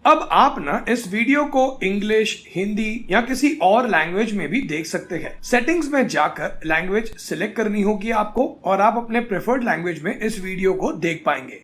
अब आप ना इस वीडियो को इंग्लिश, हिंदी या किसी और लैंग्वेज में भी देख सकते हैं। सेटिंग्स में जाकर लैंग्वेज सिलेक्ट करनी होगी आपको और आप अपने प्रेफर्ड लैंग्वेज में इस वीडियो को देख पाएंगे।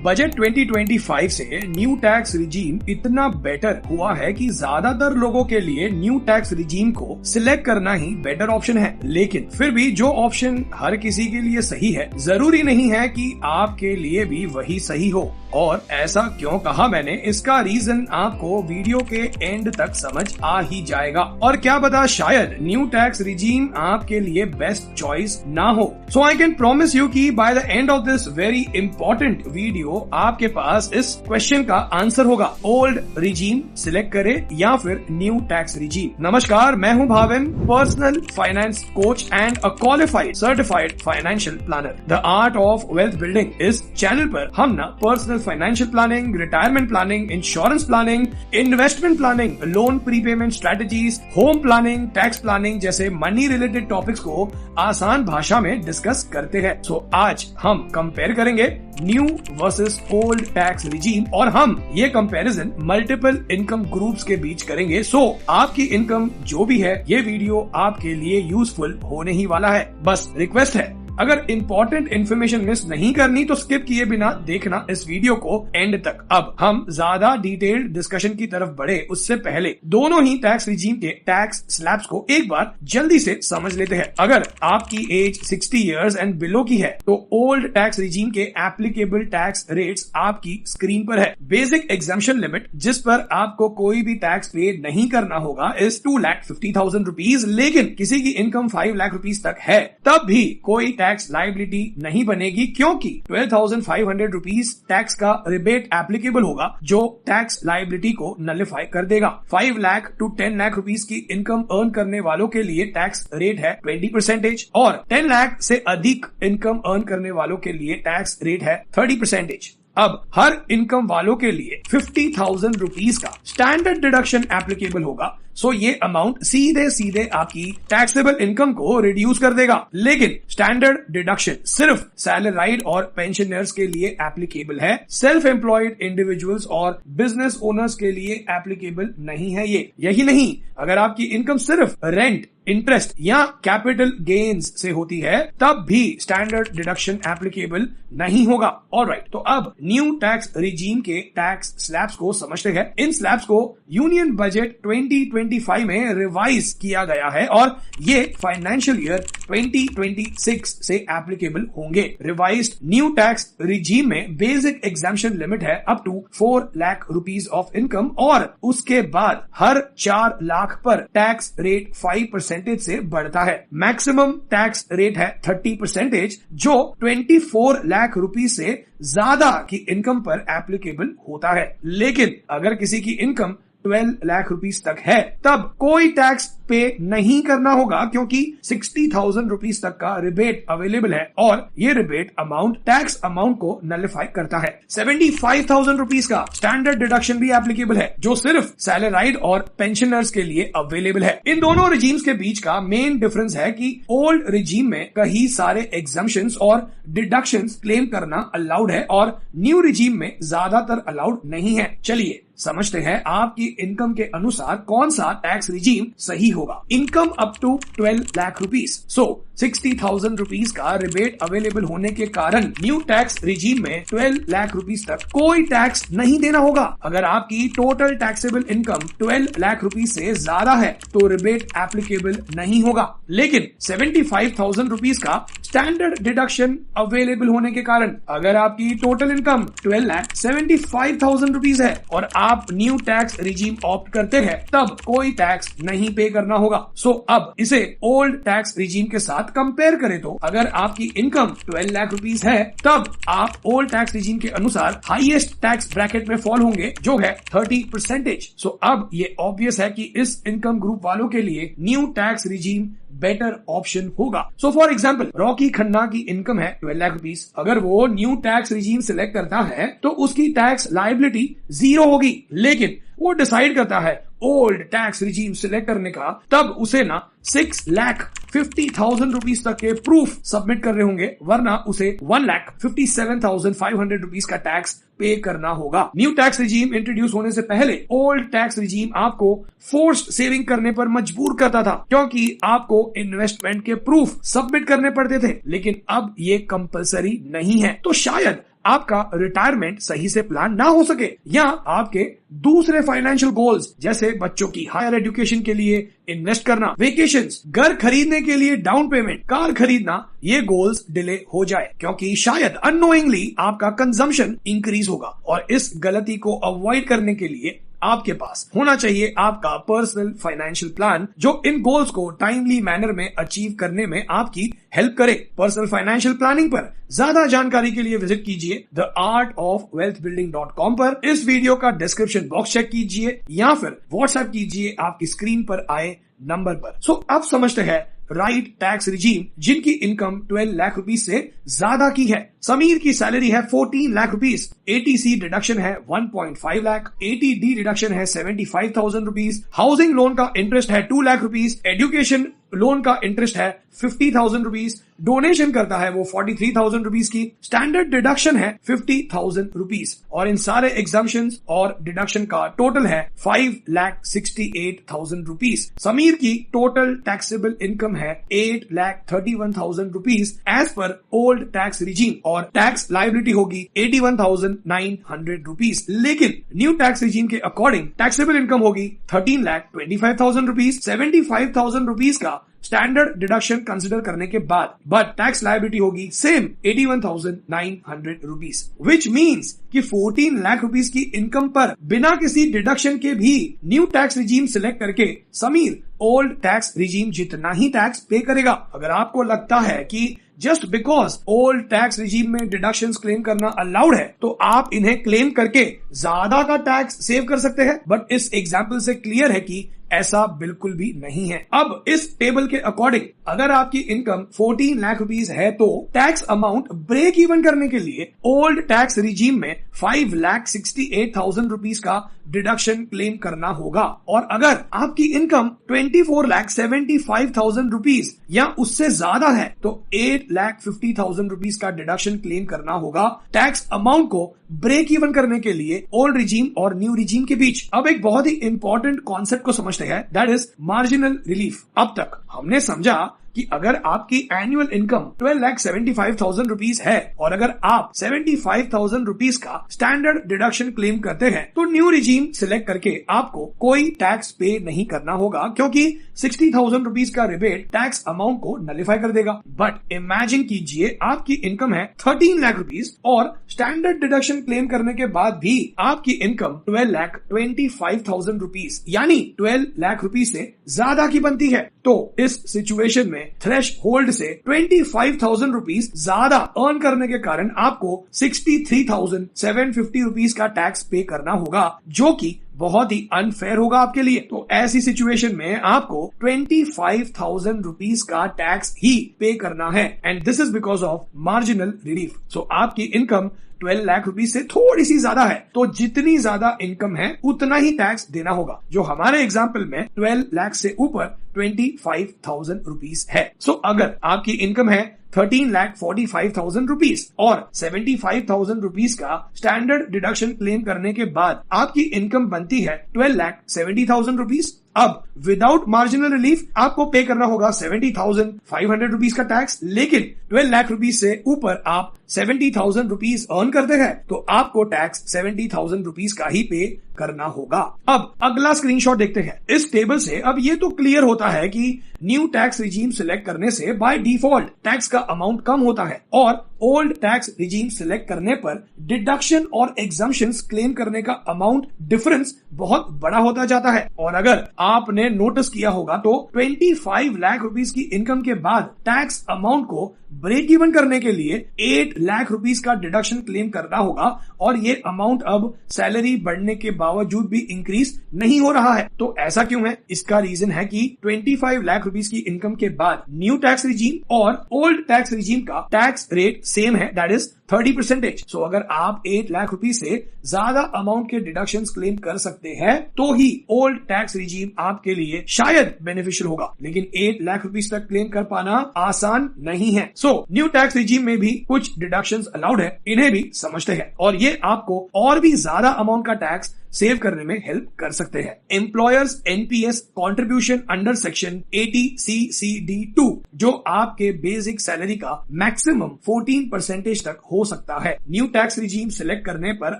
बजट 2025 से न्यू टैक्स रिजीम इतना बेटर हुआ है कि ज्यादातर लोगों के लिए न्यू टैक्स रिजीम को सिलेक्ट करना ही बेटर ऑप्शन है। लेकिन फिर भी जो ऑप्शन हर किसी के लिए सही है, जरूरी नहीं है कि आपके लिए भी वही सही हो। और ऐसा क्यों कहा मैंने, इसका रीजन आपको वीडियो के एंड तक समझ आ ही जाएगा। और क्या पता शायद न्यू टैक्स रिजीम आपके लिए बेस्ट चॉइस ना हो। सो आई कैन प्रॉमिस यू कि by the end of this very important video आपके पास इस क्वेश्चन का आंसर होगा। ओल्ड रिजीम सिलेक्ट करे या फिर न्यू टैक्स रिजीम। नमस्कार, मैं हूं Bhavin, personal finance coach and a qualified certified financial planner. The art of wealth building इस चैनल पर हम ना personal financial planning, retirement planning, insurance planning, investment planning, loan prepayment strategies, home planning, tax planning जैसे money related topics को आसान भाषा में discuss करते हैं। सो आज हम कंपेयर करेंगे new versus old tax regime और हम ये कंपैरिजन मल्टीपल इनकम ग्रुप्स के बीच करेंगे। सो आपकी इनकम जो भी है, ये वीडियो आपके लिए यूजफुल होने ही वाला है। बस रिक्वेस्ट है, अगर इंपॉर्टेंट इन्फॉर्मेशन मिस नहीं करनी तो स्किप किए बिना देखना इस वीडियो को एंड तक। अब हम ज्यादा डिटेल्ड डिस्कशन की तरफ बढ़े उससे पहले दोनों ही टैक्स रिजीम के टैक्स स्लैब्स को एक बार जल्दी से समझ लेते हैं। अगर आपकी एज 60 इयर्स एंड बिलो की है तो ओल्ड टैक्स रिजीम के एप्लीकेबल टैक्स रेट्स आपकी स्क्रीन पर है। बेसिक एग्जम्पशन लिमिट जिस पर आपको कोई भी टैक्स पे नहीं करना होगा इज 2,50,000 रुपीज। लेकिन किसी की इनकम 5 लाख रुपीज तक है तब भी कोई टैक्स लाइबिलिटी नहीं बनेगी, क्योंकि 12,500 रुपीज टैक्स का रिबेट एप्लीकेबल होगा जो टैक्स लाइबिलिटी को नलिफाई कर देगा। 5 लाख टू 10 लाख रुपीज की इनकम अर्न करने वालों के लिए टैक्स रेट है 20% और 10 लाख से अधिक इनकम अर्न करने वालों के लिए टैक्स रेट है 30%। अब हर इनकम वालों के लिए 50,000 रुपीज का स्टैंडर्ड डिडक्शन एप्लीकेबल होगा। सो ये अमाउंट सीधे सीधे आपकी टैक्सेबल इनकम को रिड्यूस कर देगा। लेकिन स्टैंडर्ड डिडक्शन सिर्फ सैलराइड और पेंशनर्स के लिए एप्लीकेबल है, सेल्फ एम्प्लॉयड इंडिविजुअल्स और बिजनेस ओनर्स के लिए एप्लीकेबल नहीं है। यही नहीं, अगर आपकी इनकम सिर्फ रेंट, इंटरेस्ट या कैपिटल गेन्स से होती है तब भी स्टैंडर्ड डिडक्शन एप्लीकेबल नहीं होगा। ऑलराइट, तो अब न्यू टैक्स रिजीम के टैक्स स्लैब्स को समझते हैं। इन स्लैब्स को यूनियन बजट 2025 में रिवाइज किया गया है और ये फाइनेंशियल ईयर 2026 से एप्लीकेबल होंगे। रिवाइज्ड न्यू टैक्स रिजीम में बेसिक एग्जम्पशन लिमिट है up to 4 lakh rupees of income और उसके बाद हर 4 लाख पर टैक्स रेट 5% से बढ़ता है। मैक्सिमम टैक्स रेट है 30% जो 24 लाख रुपीज से ज्यादा की इनकम पर एप्लीकेबल होता है। लेकिन अगर किसी की इनकम 12 लाख रुपीज तक है तब कोई टैक्स पे नहीं करना होगा, क्योंकि 60,000 रुपीज तक का रिबेट अवेलेबल है और ये रिबेट अमाउंट टैक्स अमाउंट को नलिफाई करता है। 75,000 रुपीज का स्टैंडर्ड डिडक्शन भी एप्लीकेबल है जो सिर्फ सैलराइड और पेंशनर्स के लिए अवेलेबल है। इन दोनों रिजीम्स के बीच का मेन डिफरेंस है कि ओल्ड रिजीम में कई सारे एग्जम्पशंस और डिडक्शंस क्लेम करना अलाउड है और न्यू रिजीम में ज्यादातर अलाउड नहीं है। चलिए समझते हैं आपकी इनकम के अनुसार कौन सा टैक्स रिजीम सही होगा। Income up to 12 lakh rupees, so 60,000 rupees का रिबेट अवेलेबल होने के कारण न्यू टैक्स रिजीम में 12 लाख रुपीज तक कोई टैक्स नहीं देना होगा। अगर आपकी total taxable income 12 lakh rupees से ज्यादा है तो रिबेट एप्लीकेबल नहीं होगा। लेकिन 75,000 रुपीज का स्टैंडर्ड डिडक्शन अवेलेबल होने के कारण अगर आपकी टोटल इनकम 12,75,000 रुपीज है और आप न्यू टैक्स रिजीम ऑप्ट करते हैं तब कोई टैक्स नहीं पे करना होगा। सो अब इसे ओल्ड टैक्स रिजीम के साथ कंपेयर करें तो अगर आपकी इनकम 12 लाख रुपीज है तब आप ओल्ड टैक्स रिजीम के अनुसार हाईएस्ट टैक्स ब्रैकेट में फॉल होंगे जो है 30%। सो अब ये ऑब्वियस है कि इस इनकम ग्रुप वालों के लिए new tax regime better option होगा। So for example Rocky Khanna की इनकम है 12 लाख रुपीज। अगर वो न्यू टैक्स रिजीम सिलेक्ट करता है तो उसकी टैक्स लायबिलिटी 0 होगी, लेकिन वो डिसाइड करता है ओल्ड टैक्स रिजीम सिलेक्ट करने का, तब उसे ना 6,50,000 रुपीज तक के प्रूफ सबमिट करने होंगे, वरना उसे 1,57,500 रुपीज का टैक्स पे करना होगा। न्यू टैक्स रिजीम इंट्रोड्यूस होने से पहले ओल्ड टैक्स रिजीम आपको फोर्स्ड सेविंग करने पर मजबूर करता था, क्योंकि आपको इन्वेस्टमेंट के प्रूफ सबमिट करने पड़ते थे, लेकिन अब ये कंपलसरी नहीं है। तो शायद आपका रिटायरमेंट सही से प्लान ना हो सके, या आपके दूसरे फाइनेंशियल गोल्स जैसे बच्चों की हायर एजुकेशन के लिए इन्वेस्ट करना, वेकेशंस, घर खरीदने के लिए डाउन पेमेंट, कार खरीदना, ये गोल्स डिले हो जाए, क्योंकि शायद अननोइंगली आपका कंजम्पशन इंक्रीज होगा। और इस गलती को अवॉइड करने के लिए आपके पास होना चाहिए आपका पर्सनल फाइनेंशियल प्लान, जो इन गोल्स को टाइमली मैनर में अचीव करने में आपकी हेल्प करे। पर्सनल फाइनेंशियल प्लानिंग पर ज्यादा जानकारी के लिए विजिट कीजिए theartofwealthbuilding.com पर। इस वीडियो का डिस्क्रिप्शन बॉक्स चेक कीजिए या फिर व्हाट्सएप कीजिए आपकी स्क्रीन पर आए नंबर पर। सो अब समझते हैं राइट टैक्स रिजीम जिनकी इनकम 12 लाख रुपीज से ज्यादा की है। समीर की सैलरी है 14 लाख रुपीज, ATC डिडक्शन है 1.5 लाख, ATD डिडक्शन है 75,000 रुपीज, हाउसिंग लोन का इंटरेस्ट है 2 लाख रुपीज, एजुकेशन लोन का इंटरेस्ट है 50,000 रुपीज, डोनेशन करता है वो 43,000 रुपीज की, स्टैंडर्ड डिडक्शन है 50,000 रुपीज, और इन सारे एग्जाम्पशंस और डिडक्शन का टोटल है 5,68,000 रुपीज। समीर की टोटल टैक्सेबल इनकम है 8,31,000 rupees as per old tax regime, और टैक्स लायबिलिटी होगी 81,900 रुपीज। लेकिन न्यू टैक्स रिजीम के अकॉर्डिंग टैक्सेबल इनकम होगी 13,25,000 रुपीज, 75,000 रुपीज का स्टैंडर्ड डिडक्शन कंसिडर करने के बाद, बट टैक्स लायबिलिटी होगी सेम 81,900 रुपीज, विच मीन्स कि 14 लाख रुपीज की इनकम पर बिना किसी डिडक्शन के भी न्यू टैक्स रिजीम सिलेक्ट करके समीर ओल्ड टैक्स रिजीम जितना ही टैक्स पे करेगा। अगर आपको लगता है कि just because old tax regime में डिडक्शंस क्लेम करना अलाउड है तो आप इन्हें क्लेम करके ज्यादा का टैक्स सेव कर सकते हैं, बट इस एग्जाम्पल से क्लियर है कि ऐसा बिल्कुल भी नहीं है। अब इस टेबल के अकॉर्डिंग अगर आपकी इनकम 14 लाख रुपीज है तो टैक्स अमाउंट ब्रेक इवन करने के लिए ओल्ड टैक्स रिजीम में 5,68,000 रुपीज का डिडक्शन क्लेम करना होगा, और अगर आपकी इनकम 24,75,000 रुपीज या उससे ज्यादा है तो 8,50,000 रुपीज का डिडक्शन क्लेम करना होगा टैक्स अमाउंट को ब्रेक इवन करने के लिए ओल्ड रिजीम और न्यू रिजीम के बीच। अब एक बहुत ही इंपॉर्टेंट कॉन्सेप्ट को समझते हैं, दैट इज मार्जिनल रिलीफ। अब तक हमने समझा कि अगर आपकी एनुअल इनकम 12,75,000 रुपीज है और अगर आप 75,000 रुपीज का स्टैंडर्ड डिडक्शन क्लेम करते हैं तो न्यू रिजीम सिलेक्ट करके आपको कोई टैक्स पे नहीं करना होगा, क्योंकि 60,000 रुपीज का रिबेट टैक्स अमाउंट को नलिफाई कर देगा। बट इमेजिन कीजिए आपकी इनकम है 13 लाख रुपीज और स्टैंडर्ड डिडक्शन क्लेम करने के बाद भी आपकी इनकम 12,25,000 रुपीज यानी 12 लाख रुपीज से ज्यादा की बनती है। तो इस सिचुएशन में थ्रेश होल्ड से 25,000 रुपीज ज्यादा अर्न करने के कारण आपको 63,750 रुपीज का टैक्स पे करना होगा, जो कि बहुत ही अनफेयर होगा आपके लिए। तो ऐसी सिचुएशन में आपको 25,000 रुपीज का टैक्स ही पे करना है, and this is because of marginal relief. So आपकी इनकम 12 लाख रुपीज से थोड़ी सी ज्यादा है, तो जितनी ज्यादा इनकम है उतना ही टैक्स देना होगा, जो हमारे एग्जाम्पल में 12 लाख से ऊपर 25,000 रुपीज है। सो अगर आपकी इनकम है 13,45,000 रुपीज और 75,000 रुपीज का स्टैंडर्ड डिडक्शन क्लेम करने के बाद आपकी इनकम बनती है 12,70,000 रुपीज। अब विदाउट मार्जिनल रिलीफ आपको पे करना होगा 70,500 रुपीज का टैक्स, लेकिन 12 लाख रुपीज से ऊपर आप 70,000 रुपीज अर्न करते हैं तो आपको टैक्स 70,000 रुपीज का ही पे करना होगा। अब अगला स्क्रीनशॉट देखते हैं। इस टेबल से अब ये तो क्लियर होता है कि न्यू टैक्स रिजीम सिलेक्ट करने से बाय डिफॉल्ट टैक्स का अमाउंट कम होता है और ओल्ड टैक्स रिजीम सिलेक्ट करने पर डिडक्शन और एग्जम्पशंस क्लेम करने का अमाउंट डिफरेंस बहुत बड़ा होता जाता है। और अगर आपने नोटिस किया होगा तो 25 लाख रुपीज की इनकम के बाद टैक्स अमाउंट को ब्रेक इवन करने के लिए 8 लाख रुपीज का डिडक्शन क्लेम करना होगा, और ये अमाउंट अब सैलरी बढ़ने के बावजूद भी इंक्रीज नहीं हो रहा है। तो ऐसा क्यों है? इसका रीजन है कि 25 लाख रुपीस की इनकम के बाद न्यू टैक्स रिजीम और ओल्ड टैक्स रिजीम का टैक्स रेट सेम है, दैट इज 30%। सो अगर आप 8 लाख रुपीस से ज्यादा अमाउंट के डिडक्शंस क्लेम कर सकते हैं तो ही ओल्ड टैक्स रिजीम आपके लिए शायद बेनिफिशियल होगा, लेकिन 8 लाख रुपीस तक क्लेम कर पाना आसान नहीं है। सो न्यू टैक्स रिजीम में भी कुछ डिडक्शंस अलाउड है, इन्हें भी समझते हैं और ये आपको और भी ज्यादा अमाउंट का टैक्स सेव करने में हेल्प कर सकते हैं। Employers NPS contribution under section 80CCD2 जो आपके बेसिक सैलरी का मैक्सिमम 14% तक हो सकता है। न्यू टैक्स रिजीम सिलेक्ट करने पर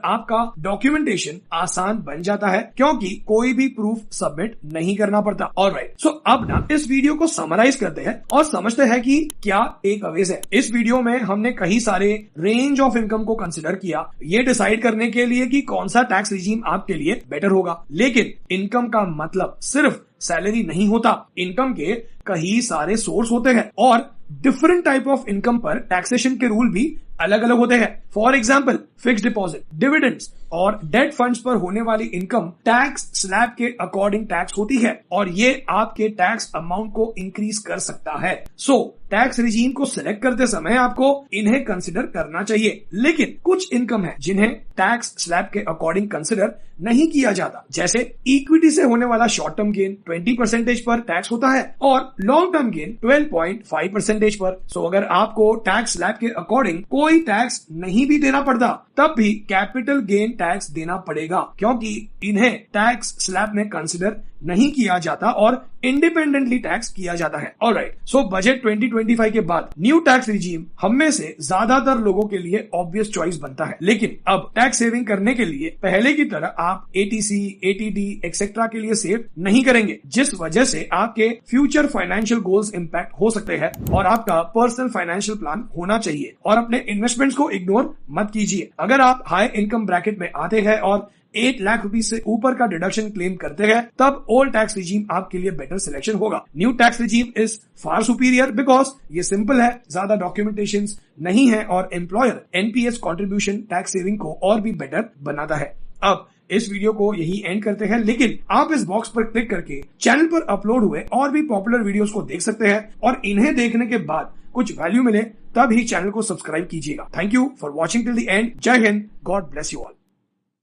आपका डॉक्यूमेंटेशन आसान बन जाता है क्योंकि कोई भी प्रूफ सबमिट नहीं करना पड़ता। ऑलराइट, सो अब ना इस वीडियो को समराइज करते हैं और समझते हैं कि क्या टेक अवेज है। इस वीडियो में हमने कई सारे रेंज ऑफ इनकम को कंसिडर किया ये डिसाइड करने के लिए कि कौन सा टैक्स रिजीम आपके लिए बेटर होगा। लेकिन इनकम का मतलब सिर्फ सैलरी नहीं होता, इनकम के कई सारे सोर्स होते हैं और डिफरेंट टाइप ऑफ इनकम पर टैक्सेशन के रूल भी अलग अलग होते हैं। For example fixed deposit, dividends और डेट फंड्स पर होने वाली इनकम टैक्स स्लैब के अकॉर्डिंग टैक्स होती है और ये आपके टैक्स अमाउंट को इंक्रीज कर सकता है। सो टैक्स रिजीम को सिलेक्ट करते समय आपको इन्हें कंसिडर करना चाहिए। लेकिन कुछ इनकम है जिन्हें टैक्स स्लैब के अकॉर्डिंग कंसिडर नहीं किया जाता, जैसे इक्विटी से होने वाला शॉर्ट टर्म गेन 20% पर टैक्स होता है और लॉन्ग टर्म गेन 12.5% पर। सो अगर आपको टैक्स स्लैब के अकॉर्डिंग कोई टैक्स नहीं भी देना पड़ता तब भी कैपिटल गेन टैक्स देना पड़ेगा क्योंकि इन्हें टैक्स स्लैब में कंसिडर नहीं किया जाता और इंडिपेंडेंटली टैक्स किया जाता है। ऑलराइट, सो बजट 2025 के बाद न्यू टैक्स रिजीम हम में से ज्यादातर लोगों के लिए ऑब्वियस चॉइस बनता है। लेकिन अब टैक्स सेविंग करने के लिए पहले की तरह आप एटीसी, एटीडी एक्सेट्रा के लिए सेव नहीं करेंगे, जिस वजह से आपके फ्यूचर फाइनेंशियल गोल्स इंपैक्ट हो सकते हैं और आपका पर्सनल फाइनेंशियल प्लान होना चाहिए और अपने इन्वेस्टमेंट्स को इग्नोर मत कीजिए। अगर आप हाई इनकम ब्रैकेट में आते हैं और 8 लाख रुपीस से ऊपर का डिडक्शन क्लेम करते हैं तब ओल्ड टैक्स रिजीम आपके लिए बेटर सिलेक्शन होगा। New tax regime is far superior because ये सिंपल है, ज्यादा डॉक्यूमेंटेशन नहीं है और employer NPS contribution tax saving को और भी बेटर बनाता है। अब इस वीडियो को यही एंड करते हैं, लेकिन आप इस बॉक्स पर क्लिक करके चैनल पर अपलोड हुए और भी पॉपुलर वीडियोस को देख सकते हैं और इन्हें देखने के बाद कुछ वैल्यू मिले तब ही चैनल को सब्सक्राइब कीजिएगा। Thank you for watching till the end. जय Hind, God bless you all.